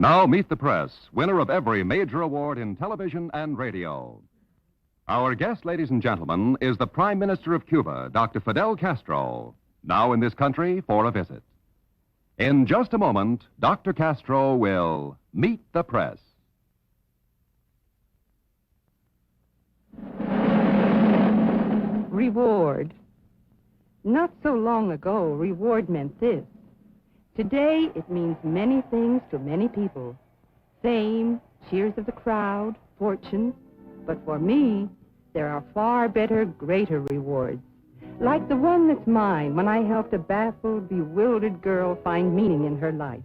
Now meet the press, winner of every major award in television and radio. Our guest, ladies and gentlemen, is the Prime Minister of Cuba, Dr. Fidel Castro, now in this country for a visit. In just a moment, Dr. Castro will meet the press. Reward. Not so long ago, reward meant this. Today, it means many things to many people. Fame, cheers of the crowd, fortune. But for me, there are far better, greater rewards. Like the one that's mine when I helped a baffled, bewildered girl find meaning in her life.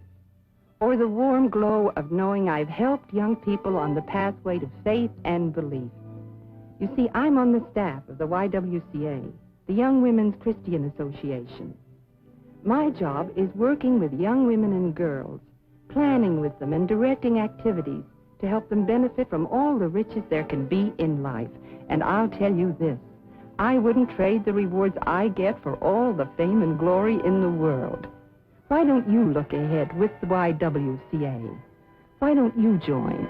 Or the warm glow of knowing I've helped young people on the pathway to faith and belief. You see, I'm on the staff of the YWCA, the Young Women's Christian Association. My job is working with young women and girls, planning with them and directing activities to help them benefit from all the riches there can be in life. And I'll tell you this, I wouldn't trade the rewards I get for all the fame and glory in the world. Why don't you look ahead with the YWCA? Why don't you join?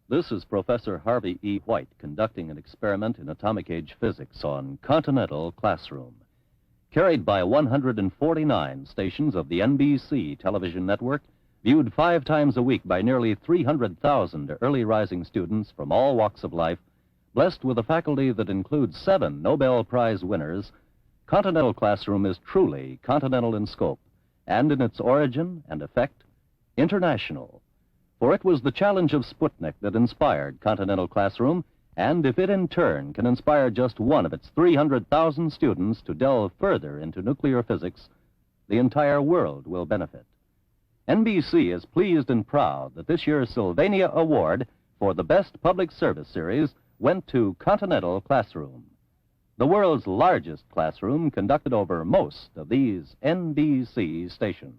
This is Professor Harvey E. White conducting an experiment in atomic age physics on Continental Classroom. Carried by 149 stations of the NBC television network, viewed 5 times a week by nearly 300,000 early rising students from all walks of life, blessed with a faculty that includes 7 Nobel Prize winners, Continental Classroom is truly continental in scope, and in its origin and effect, international. For it was the challenge of Sputnik that inspired Continental Classroom, and if it in turn can inspire just one of its 300,000 students to delve further into nuclear physics, the entire world will benefit. NBC is pleased and proud that this year's Sylvania Award for the Best Public Service Series went to Continental Classroom, the world's largest classroom conducted over most of these NBC stations.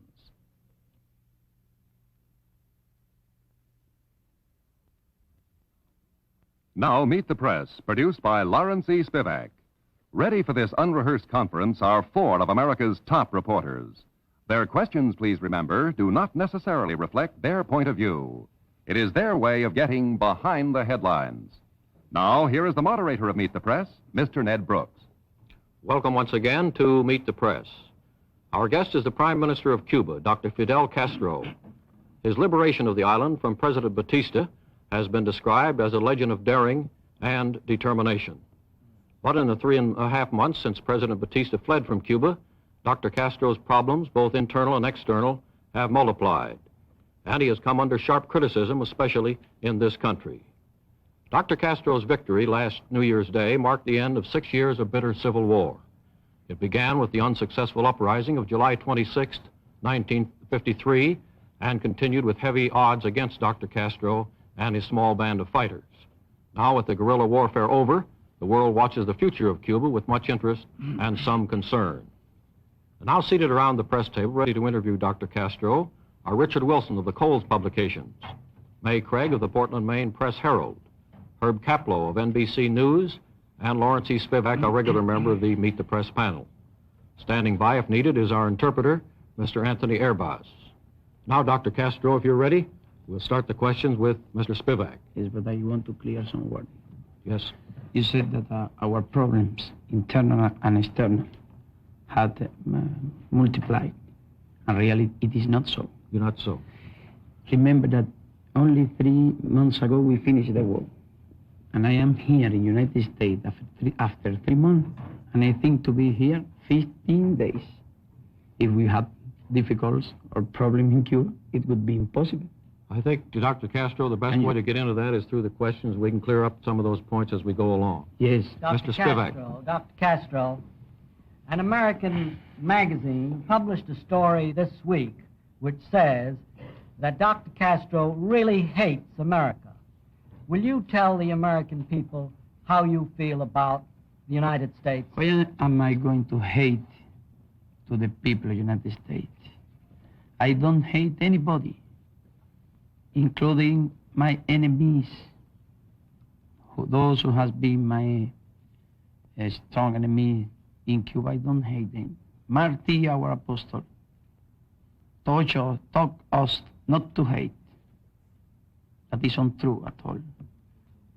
Now meet the press, produced by Lawrence E. Spivak. Ready for this unrehearsed conference are 4 of America's top reporters. Their questions, please remember, do not necessarily reflect their point of view. It is their way of getting behind the headlines. Now, here is the moderator of Meet the Press, Mr. Ned Brooks. Welcome once again to Meet the Press. Our guest is the Prime Minister of Cuba, Dr. Fidel Castro. His liberation of the island from President Batista has been described as a legend of daring and determination. But in the 3.5 months since President Batista fled from Cuba, Dr. Castro's problems, both internal and external, have multiplied, and he has come under sharp criticism, especially in this country. Dr. Castro's victory last New Year's Day marked the end of 6 years of bitter civil war. It began with the unsuccessful uprising of July 26, 1953, and continued with heavy odds against Dr. Castro and his small band of fighters. Now, with the guerrilla warfare over, the world watches the future of Cuba with much interest and some concern. And now seated around the press table, ready to interview Dr. Castro, are Richard Wilson of the Coles Publications, May Craig of the Portland, Maine Press Herald, Herb Kaplow of NBC News, and Lawrence E. Spivak, a regular member of the Meet the Press panel. Standing by, if needed, is our interpreter, Mr. Anthony Airbaz. Now, Dr. Castro, if you're ready, we'll start the questions with Mr. Spivak. Yes, but I want to clear some word. Yes. You said that our problems, internal and external, had multiplied. And really, it is not so. Not so. Remember that only 3 months ago we finished the war. And I am here in the United States after 3 months. And I think to be here 15 days. If we had difficulties or problems in Cuba, it would be impossible. I think, Dr. Castro, the best way to get into that is through the questions. We can clear up some of those points as we go along. Yes. Mr. Spivak. Dr. Castro, an American magazine published a story this week which says that Dr. Castro really hates America. Will you tell the American people how you feel about the United States? Why am I going to hate to the people of the United States? I don't hate anybody, including my enemies, those who have been my strong enemy in Cuba. I don't hate them. Martí, our apostle, taught us not to hate. That is untrue at all.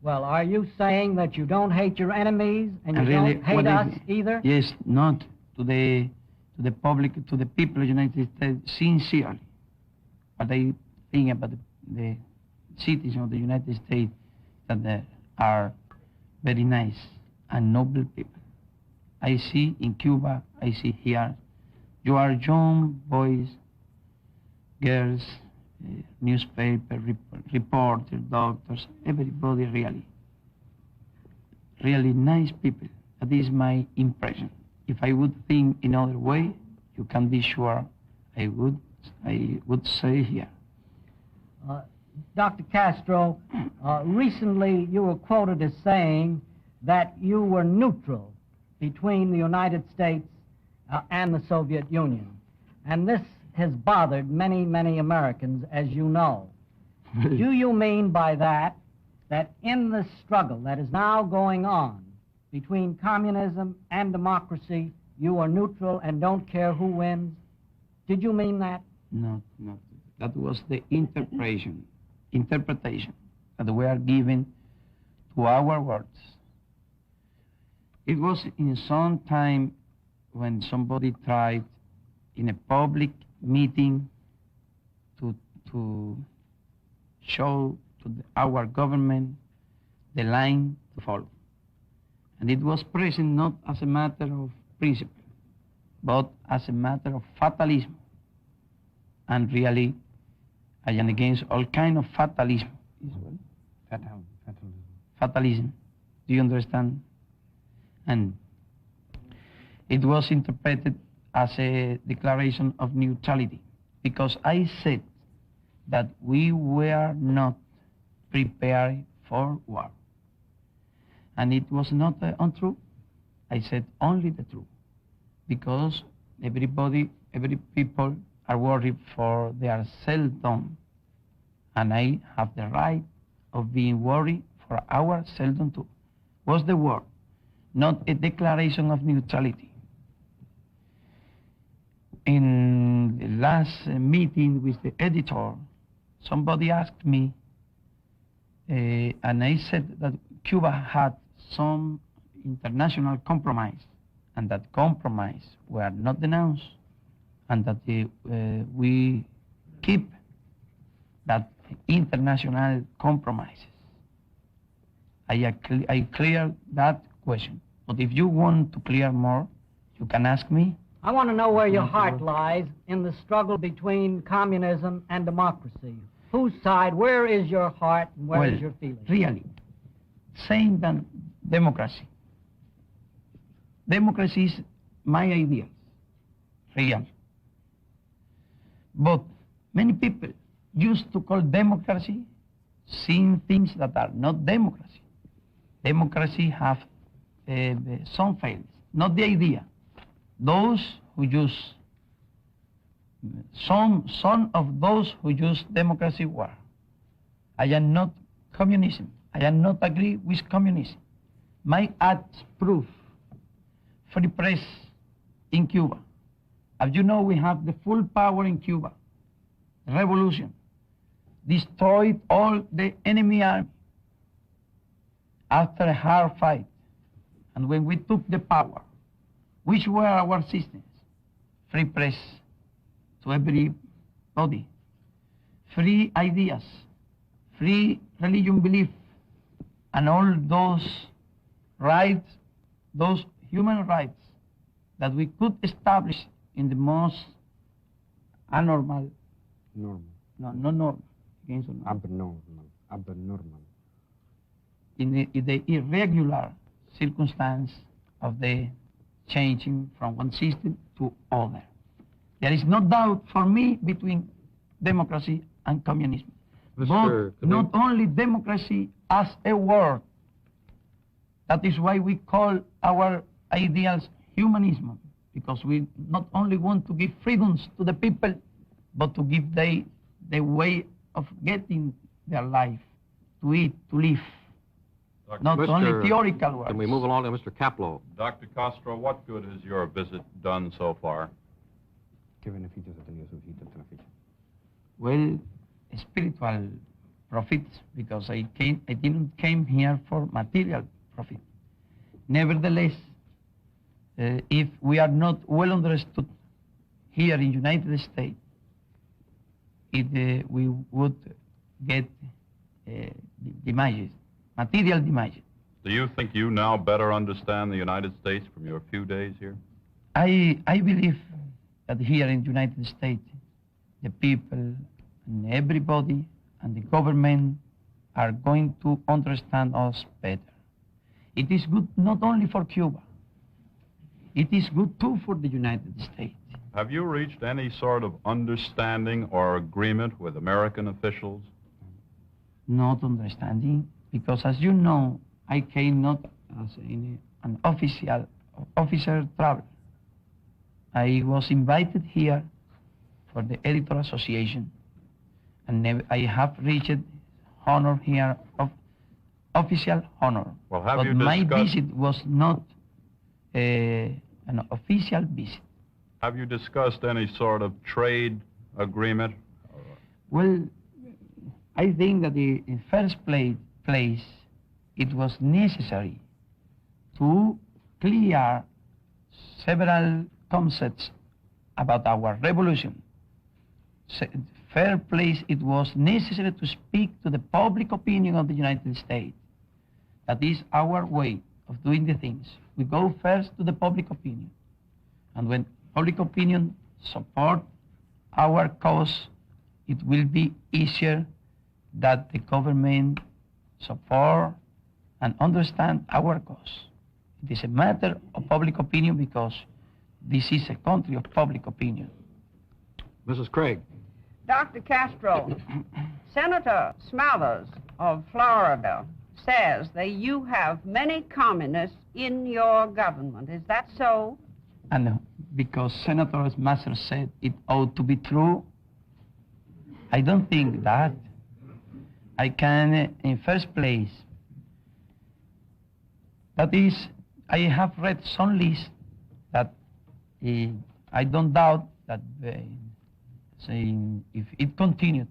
Well, are you saying that you don't hate your enemies and you really, don't hate us either? Yes, not to the public, to the people of the United States, sincerely. But I think about the citizens of the United States that they are very nice and noble people. I see in Cuba, I see here, you are young boys, girls, newspaper, reporters, doctors, everybody really nice people. That is my impression. If I would think in other way, you can be sure I would say here. Dr. Castro, recently you were quoted as saying that you were neutral between the United States and the Soviet Union. And this has bothered many, many Americans, as you know. Do you mean by that in the struggle that is now going on between communism and democracy, you are neutral and don't care who wins? Did you mean that? No. That was the interpretation that we are giving to our words. It was in some time when somebody tried in a public meeting to show to our government the line to follow. And it was present not as a matter of principle, but as a matter of fatalism. And really, I am against all kind of fatalism. Fatalism. Do you understand? And it was interpreted as a declaration of neutrality, because I said that we were not prepared for war. And it was not untrue. I said only the truth, because every people are worried for their seldom, and I have the right of being worried for our seldom too. Was the word, not a declaration of neutrality. In the last meeting with the editor, somebody asked me, and I said that Cuba had some international compromise, and that compromise were not denounced, and that we keep that international compromises. I clear that question. But if you want to clear more, you can ask me. I want to know where your heart lies in the struggle between communism and democracy. Whose side, where is your heart, and where is your feeling? Really, saying that democracy is my ideals, real. But many people used to call democracy seeing things that are not democracy. Democracy have some failings, not the idea. Those who use, some of those who use democracy were. I am not communism. I am not agree with communism. My acts prove free press in Cuba. As you know, we have the full power in Cuba. The revolution destroyed all the enemy army after a hard fight. And when we took the power, which were our systems? Free press to everybody, free ideas, free religion belief, and all those rights, those human rights that we could establish in the most abnormal, abnormal. In the irregular circumstance of the changing from one system to other. There is no doubt for me between democracy and communism. But not only democracy as a word. That is why we call our ideals humanism, because we not only want to give freedoms to the people, but to give the way of getting their life, to eat, to live. Not only theoretical words. Can we move along to Mr. Kaplow? Dr. Castro, what good has your visit done so far? ¿Qué beneficios ha tenido su visita hasta la fecha? Well, spiritual profits, because I didn't came here for material profit. Nevertheless, if we are not well understood here in United States, we would get damages, material damages. Do you think you now better understand the United States from your few days here? I believe that here in the United States, the people and everybody and the government are going to understand us better. It is good not only for Cuba, it is good too for the United States. Have you reached any sort of understanding or agreement with American officials? Not understanding, because as you know, I came not as an officer traveler. I was invited here for the Editor Association, and I have reached honor here of official honor. Well, have but you my discussed- visit was not an official visit. Have you discussed any sort of trade agreement? Well, I think that in first place, it was necessary to clear several concepts about our revolution. First place, it was necessary to speak to the public opinion of the United States. That is our way of doing the things. We go first to the public opinion. And when public opinion support our cause, it will be easier that the government support and understand our cause. It is a matter of public opinion because this is a country of public opinion. Mrs. Craig. Dr. Castro, Senator Smathers of Florida says that you have many communists in your government. Is that so? And because Senator Smathers said it ought to be true, I don't think that. I can, in first place, that is, I have read some lists that I don't doubt that saying if it continued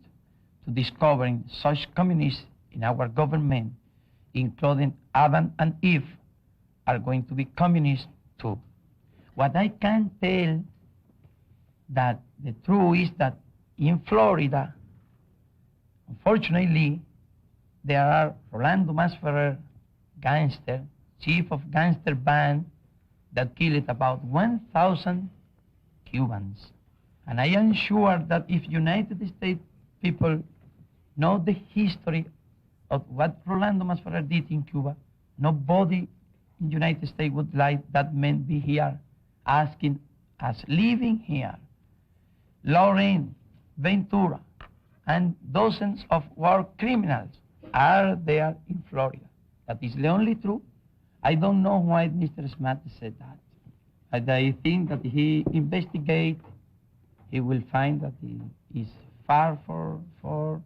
to discovering such communists in our government, including Adam and Eve, are going to be communists too. What I can tell that the truth is that in Florida, unfortunately, there are Rolando Masferrer, gangster, chief of gangster band, that killed about 1,000 Cubans. And I am sure that if United States people know the history of what Rolando Masferrer did in Cuba, nobody in the United States would like that man be here asking us living here. Lauren, Ventura, and dozens of war criminals are there in Florida. That is the only truth. I don't know why Mr. Smith said that. And I think that he investigate, he will find that he is far for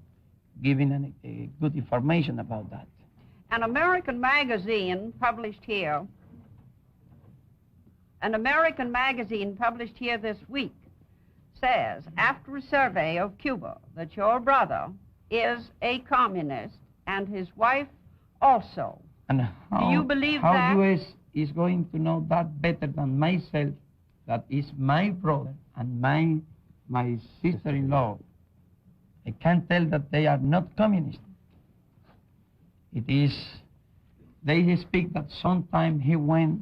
giving a good information about that. An American magazine published here this week says, after a survey of Cuba, that your brother is a communist and his wife also. And Do you believe how that? U.S. is going to know that better than myself, that is my brother and my sister-in-law. I can tell that they are not communists. It is, they speak that sometime he went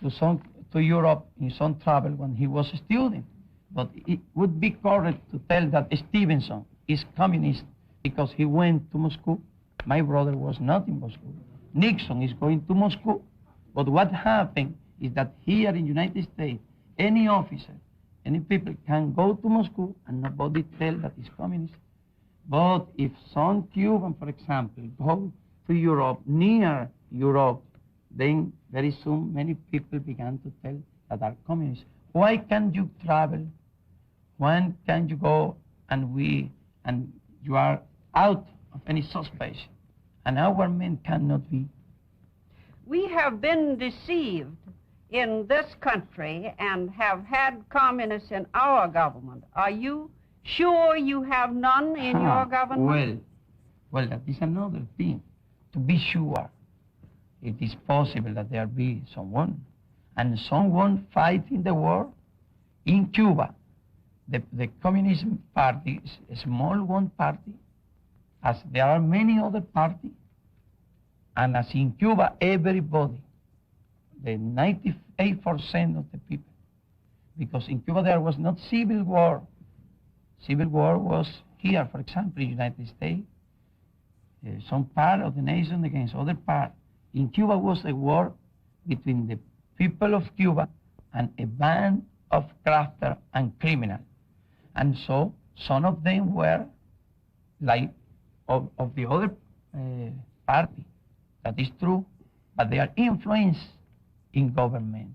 to Europe in some travel when he was a student. But it would be correct to tell that Stevenson is communist because he went to Moscow. My brother was not in Moscow. Nixon is going to Moscow. But what happened is that here in the United States, any officer, any people can go to Moscow and nobody tell that he's communist. But if some Cuban, for example, go to Europe, near Europe, then very soon many people began to tell that are communists. Why can't you travel? When can you go and you are out of any suspicion? And our men cannot be. We have been deceived in this country and have had communists in our government. Are you sure you have none in your government? Well, that is another thing. To be sure, it is possible that there be someone, and someone fighting the war in Cuba. The Communist Party is a small one party, as there are many other parties, and as in Cuba, everybody, the 98% of the people, because in Cuba there was not civil war. Civil war was here, for example, in the United States, some part of the nation against other part. In Cuba was a war between the people of Cuba and a band of grafters and criminals. And so some of them were like of the other party. That is true, but their influence in government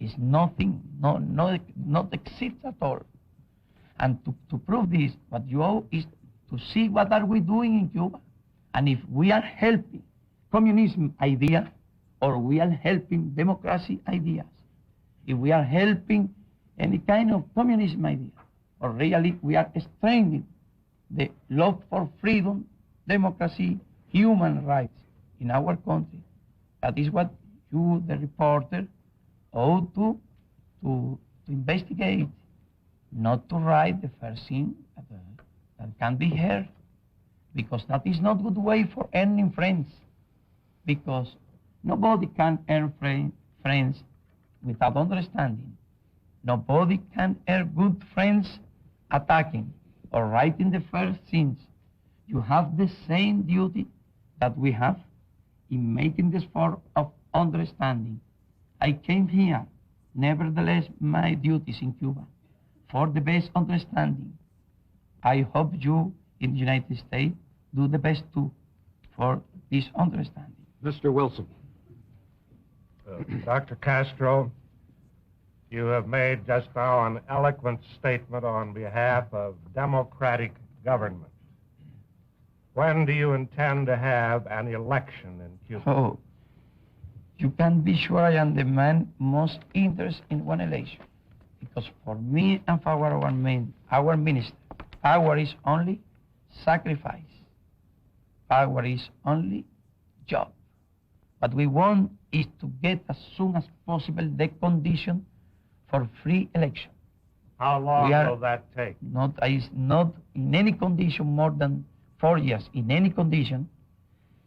is nothing, not exists at all. And to prove this, what you owe is to see what are we doing in Cuba, and if we are helping communism idea, or we are helping democracy ideas, if we are helping any kind of communism idea, or really we are strengthening the love for freedom, democracy, human rights in our country. That is what you, the reporter, ought to investigate, not to write the first thing that can be heard, because that is not good way for earning friends, because nobody can earn friends without understanding. Nobody can earn good friends attacking or writing the first things. You have the same duty that we have in making this form of understanding. I came here, nevertheless, my duties in Cuba, for the best understanding. I hope you in the United States do the best too for this understanding. Mr. Wilson. Dr. Castro, you have made just now an eloquent statement on behalf of democratic government. When do you intend to have an election in Cuba? Oh, you can be sure I am the man most interested in one election, because for me and for our minister, power is only sacrifice. Power is only job. What we want is to get as soon as possible the condition for free election. How long will that take? Not in any condition more than 4 years. In any condition.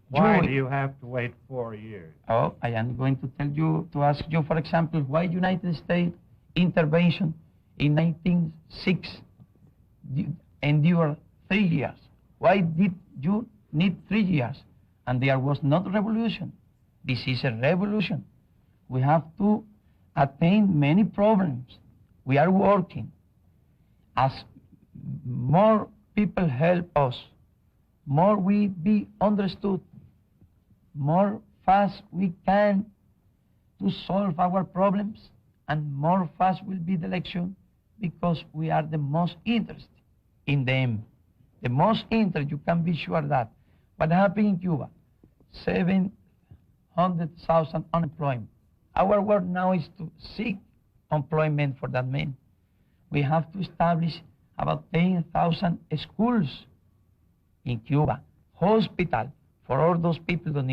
Why do you have to wait 4 years? Oh, I am going to tell you, to ask you, for example, why United States intervention in 1906 endured 3 years? Why did you need 3 years? And there was not revolution. This is a revolution. We have to attain many problems. We are working. As more people help us, more we be understood, more fast we can to solve our problems, and more fast will be the election, because we are the most interested in them. The most interested, you can be sure that. What happened in Cuba? 700,000 unemployment. Our work now is to seek employment for that man. We have to establish about 10,000 schools in Cuba, hospital for all those people that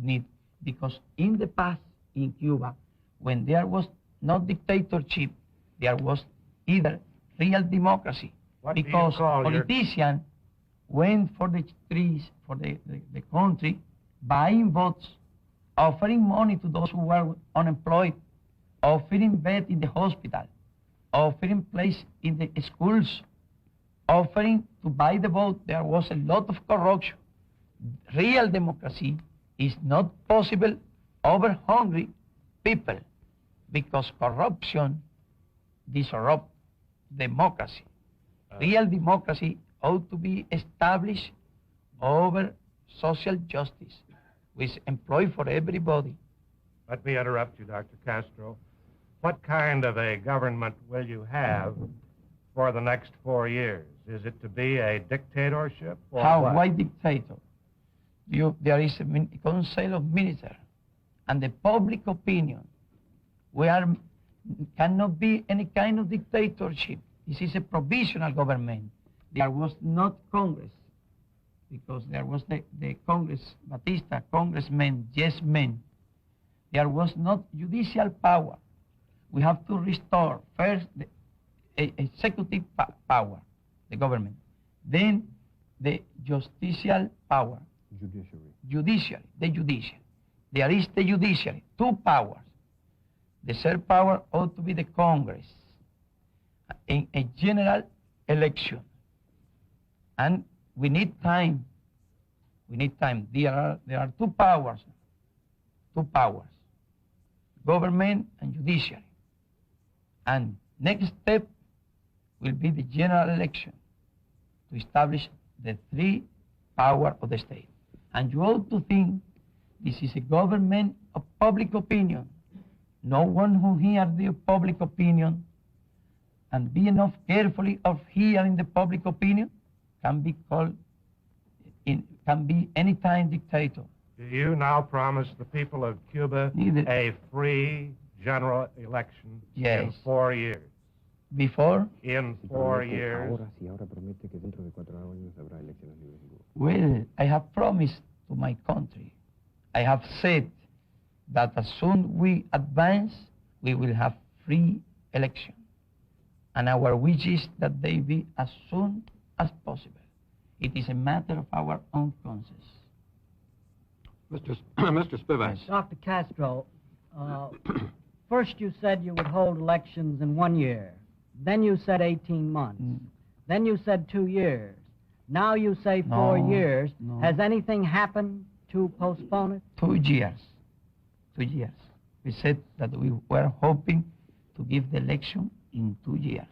need, because in the past in Cuba, when there was no dictatorship, there was either real democracy, because politicians went for the streets, for the country, buying votes, offering money to those who were unemployed, offering bed in the hospital, offering place in the schools, offering to buy the vote. There was a lot of corruption. Real democracy is not possible over hungry people, because corruption disrupts democracy. Real democracy ought to be established over social justice, with employ for everybody. Let me interrupt you, Dr. Castro. What kind of a government will you have for the next 4 years? Is it to be a dictatorship? Or How? what? Why dictator? There is a council of ministers, and the public opinion Cannot be any kind of dictatorship. This is a provisional government. There was not Congress, because there was the Congress, Batista, congressmen, yes men. There was not judicial power. We have to restore first the executive power, the government, then the justicial power, judiciary, the judiciary. There is the judiciary, two powers. The third power ought to be the Congress in a general election. And we need time. We need time. There are two powers, government and judiciary. And next step will be the general election to establish the three powers of the state. And you ought to think this is a government of public opinion. No one who hears the public opinion and be enough carefully of hearing the public opinion can be called, can be any time dictator. Do you now promise the people of Cuba a free general election in 4 years? Before? In 4 years. Well, I have promised to my country. I have said that as soon we advance, we will have free election. And our wish is that they be as soon as possible. It is a matter of our own conscience. Mr. Spivak. Yes. Dr. Castro, first you said you would hold elections in 1 year. Then you said 18 months. Then you said 2 years. Now you say 4 years. No. Has anything happened to postpone it? 2 years. 2 years. We said that we were hoping to give the election in 2 years.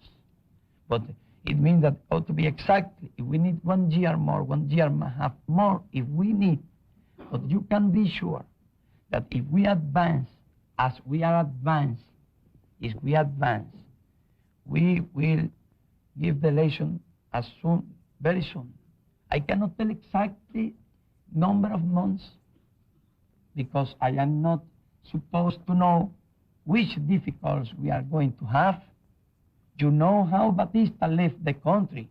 But it means that ought to be exactly, if we need 1 year more, 1 year and a half more, if we need. But you can be sure that if we advance, as we are advanced, we will give the election as soon, very soon. I cannot tell exactly number of months because I am not supposed to know which difficulties we are going to have. You know how Batista left the country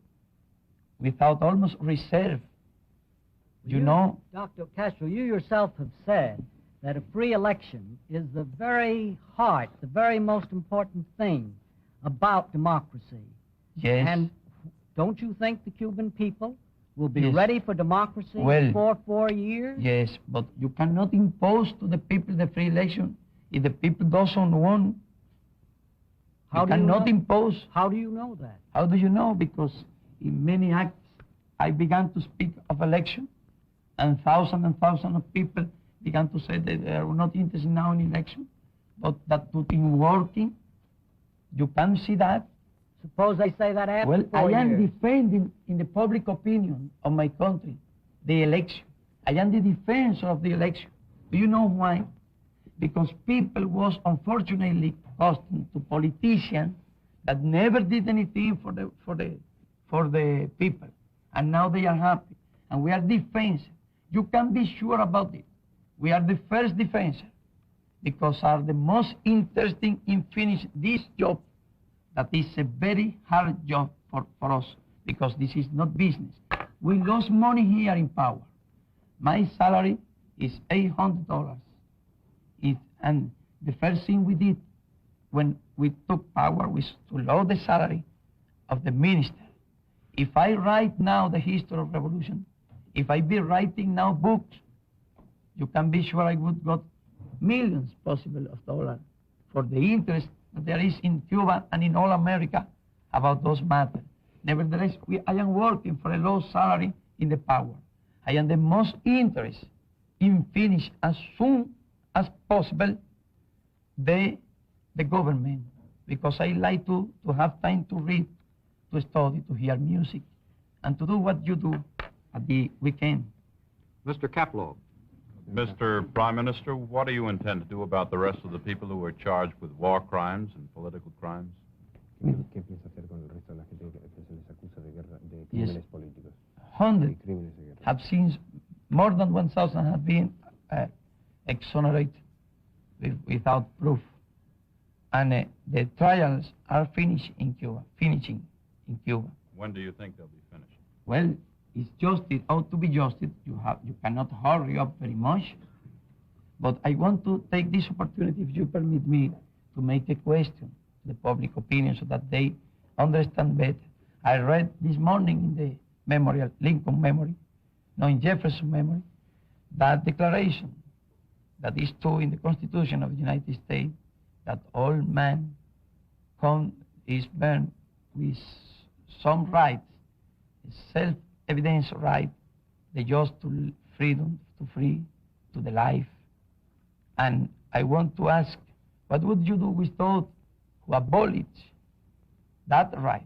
without almost reserve. You know? Dr. Castro, you yourself have said that a free election is the very heart, the very most important thing about democracy. Yes. And don't you think the Cuban people will be Yes. ready for democracy for 4 years? Yes, but you cannot impose to the people the free election if the people doesn't want. How You do you cannot know? impose. How do you know that? How do you know? Because in many acts I began to speak of election, and thousands of people began to say that they are not interested now in election, but that in working, you can see that. Suppose they say that after Well, 4 I am years. defending in the public opinion of my country the election. I am the defensor of the election. Do you know why? Because people was unfortunately accustomed to politicians that never did anything for the people, and now they are happy. And we are defensors. You can be sure about it. We are the first defensor because are the most interesting in finishing this job. That is a very hard job for us because this is not business. We lost money here in power. My salary is $800. And the first thing we did when we took power was to lower the salary of the minister. If I write now the history of revolution, if I be writing now books, you can be sure I would got millions possible of dollars for the interest that there is in Cuba and in all America about those matters. Nevertheless, I am working for a low salary in the power. I am the most interested in finish as soon as possible the government because I like to have time to read, to study, to hear music, and to do what you do at the weekend. Mr. Kaplov. Mr. Prime Minister, what do you intend to do about the rest of the people who are charged with war crimes and political crimes? ¿Qué piensa hacer con el resto de la gente que se les acusa de guerra, de crímenes políticos? Hundreds Crímenes de guerra. have seen, more than 1,000 have been exonerated without proof. and the trials are finishing in Cuba. When do you think they'll be finished? Well, it's just, it ought to be justice. You cannot hurry up very much. But I want to take this opportunity, if you permit me, to make a question to the public opinion so that they understand better. I read this morning in the memorial, Lincoln memory, no, in Jefferson memory, that declaration that is true in the Constitution of the United States, that all man is born with some rights, self-evident right, the just to freedom, to free, to the life. And I want to ask, what would you do with those who abolish that right?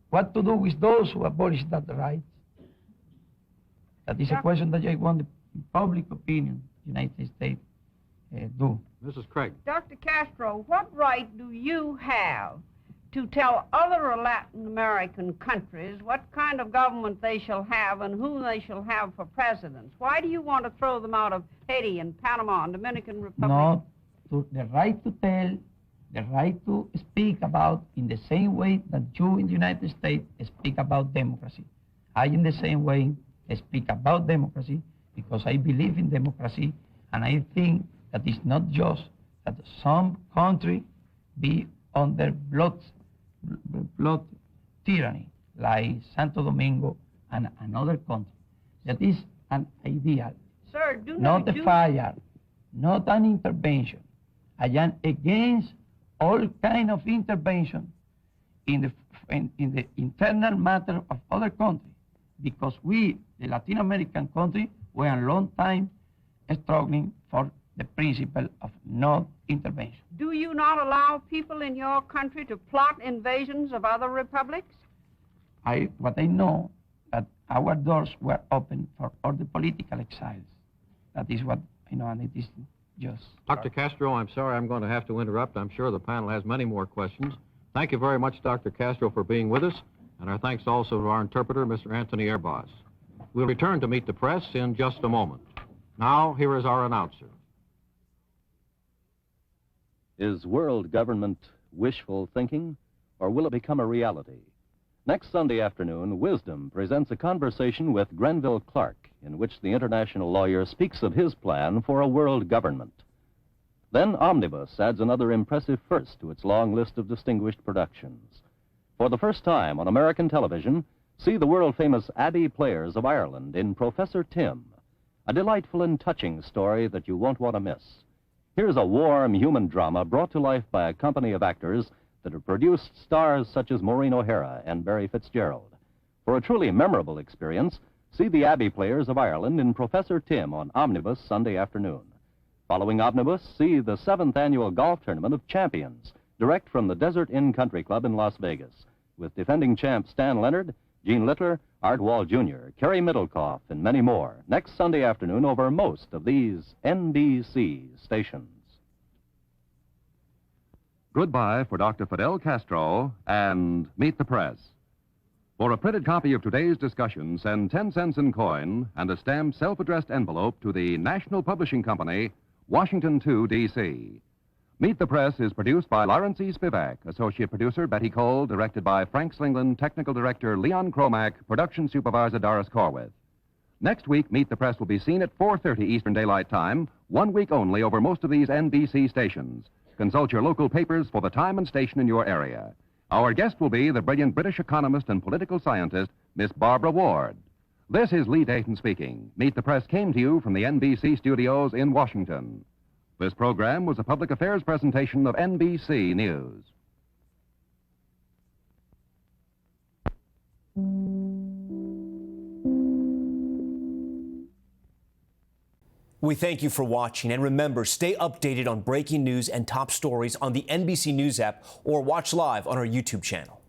What to do with those who abolish that right? That is a question that I want the public opinion, United States, do. Mrs. Craig. Dr. Castro, what right do you have to tell other Latin American countries what kind of government they shall have and whom they shall have for presidents? Why do you want to throw them out of Haiti and Panama and Dominican Republic? No, the right to tell, the right to speak about in the same way that you in the United States speak about democracy. I, in the same way, speak about democracy because I believe in democracy, and I think that it's not just that some country be under blood tyranny, like Santo Domingo and another country. That is an ideal. Sir, not a fire, not an intervention. I am against all kind of intervention in the internal matter of other countries, because we, the Latin American country, were a long time struggling for the principle of no intervention. Do you not allow people in your country to plot invasions of other republics? What I know, that our doors were open for all the political exiles. That is what I know, and it is just... Dr. Castro, I'm sorry I'm going to have to interrupt. I'm sure the panel has many more questions. Thank you very much, Dr. Castro, for being with us, and our thanks also to our interpreter, Mr. Anthony Airbos. We'll return to Meet the Press in just a moment. Now, here is our announcer. Is world government wishful thinking, or will it become a reality? Next Sunday afternoon, Wisdom presents a conversation with Grenville Clark, in which the international lawyer speaks of his plan for a world government. Then Omnibus adds another impressive first to its long list of distinguished productions. For the first time on American television, see the world-famous Abbey Players of Ireland in Professor Tim, a delightful and touching story that you won't want to miss. Here's a warm human drama brought to life by a company of actors that have produced stars such as Maureen O'Hara and Barry Fitzgerald. For a truly memorable experience, see the Abbey Players of Ireland in Professor Tim on Omnibus Sunday afternoon. Following Omnibus, see the 7th Annual Golf Tournament of Champions, direct from the Desert Inn Country Club in Las Vegas, with defending champ Stan Leonard, Gene Littler, Art Wall Jr., Kerry Middlecoff, and many more, next Sunday afternoon over most of these NBC stations. Goodbye for Dr. Fidel Castro and Meet the Press. For a printed copy of today's discussion, send 10 cents in coin and a stamped self-addressed envelope to the National Publishing Company, Washington 2, D.C. Meet the Press is produced by Lawrence E. Spivak, associate producer Betty Cole, directed by Frank Slingland, technical director Leon Cromack, production supervisor Doris Corwith. Next week, Meet the Press will be seen at 4:30 Eastern Daylight Time, 1 week only over most of these NBC stations. Consult your local papers for the time and station in your area. Our guest will be the brilliant British economist and political scientist, Miss Barbara Ward. This is Lee Dayton speaking. Meet the Press came to you from the NBC studios in Washington. This program was a public affairs presentation of NBC News. We thank you for watching, and remember, stay updated on breaking news and top stories on the NBC News app or watch live on our YouTube channel.